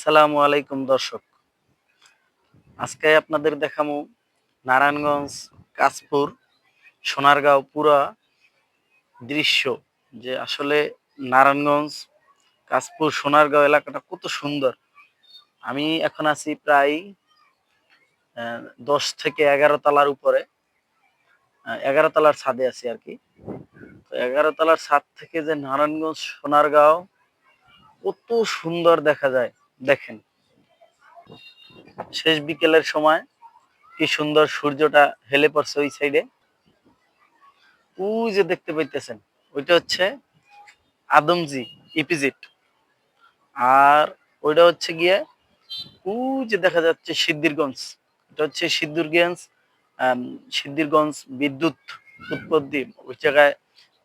আসসালামু আলাইকুম দর্শক। আজকে আপনাদের দেখামু নারায়ণগঞ্জ, কাশপুর, সোনারগাঁও পুরা দৃশ্য যে আসলে নারায়ণগঞ্জ, কাশপুর, সোনারগাঁও এলাকাটা কত সুন্দর। আমি এখন আছি প্রায় 10 থেকে 11 তলার উপরে। 11 তলার ছাদে আছি আরকি। তো 11 তলার ছাদ থেকে যে নারায়ণগঞ্জ, সোনারগাঁও কত সুন্দর দেখা যায় দেখেন। শেষ বিকেলের সময় কি সুন্দর সূর্যটা হেলে পড়ছে ওই সাইডে। ওই যে দেখতে পাইতেছেন ওইটা হচ্ছে আদমজি ইপিজিট, আর ওইটা হচ্ছে গিয়ে ওই যে দেখা যাচ্ছে সিদ্ধিরগঞ্জ। এটা হচ্ছে সিদ্ধিরগঞ্জ। সিদ্ধিরগঞ্জ বিদ্যুৎ উৎপত্তি ওই জায়গায়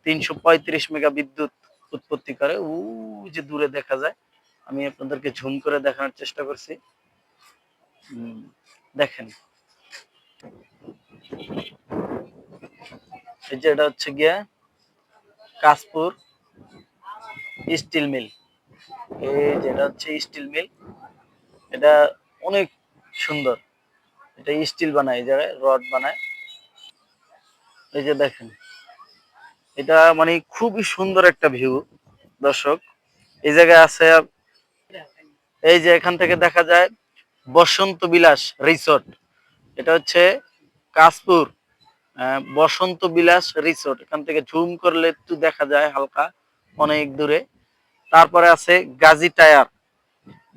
335 মেগা বিদ্যুৎ উৎপত্তি করে। ওই যে দূরে দেখা যায়, আমি আপনাদেরকে ঝুম করে দেখানোর চেষ্টা করছি। দেখেন এই যে এটা হচ্ছে গিয়ে কাশপুর স্টিল মিল। এই যেটা হচ্ছে স্টিল মিল, এটা অনেক সুন্দর। এটা স্টিল বানায়, এই জায়গায় রড বানায়। এই যে দেখেন, এটা মানে খুবই সুন্দর একটা ভিউ দর্শক। এই জায়গায় আছে, এই যে এখান থেকে দেখা যায় বসন্ত বিলাস রিসোর্ট। এটা হচ্ছে কাশপুর বসন্ত বিলাস রিসোর্ট। এখান থেকে জুম করলে একটু দেখা যায় হালকা, অনেক দূরে। তারপরে আছে গাজী টায়ার,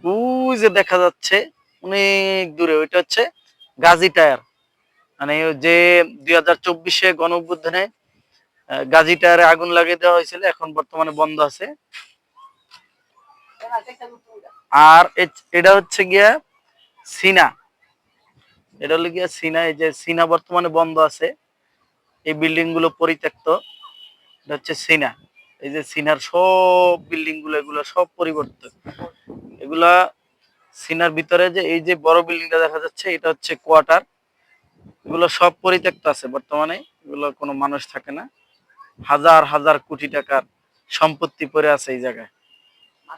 ওই যে দেখা যাচ্ছে অনেক দূরে, ওইটা হচ্ছে গাজী টায়ার। মানে যে 2024-এ গণ অভ্যুত্থানে গাজী টায়ারে আগুন লাগিয়ে দেওয়া হয়েছিল, এখন বর্তমানে বন্ধ আছে। আর এটা হচ্ছে গিয়া সিনা, এটা হলো গিয়া সিনা। এই যে সিনা বর্তমানে বন্ধ আছে, এই বিল্ডিং গুলো পরিত্যক্ত। এটা হচ্ছে সিনা। এই যে সিনার সব বিল্ডিং গুলো, এগুলো সব পরিবর্তন। এগুলা সিনার ভিতরে যে এই যে বড় বিল্ডিংটা দেখা যাচ্ছে, এটা হচ্ছে কোয়ার্টার। এগুলো সব পরিত্যক্ত আছে বর্তমানে, এগুলো কোনো মানুষ থাকে না। হাজার হাজার কোটি টাকার সম্পত্তি পড়ে আছে এই জায়গায়।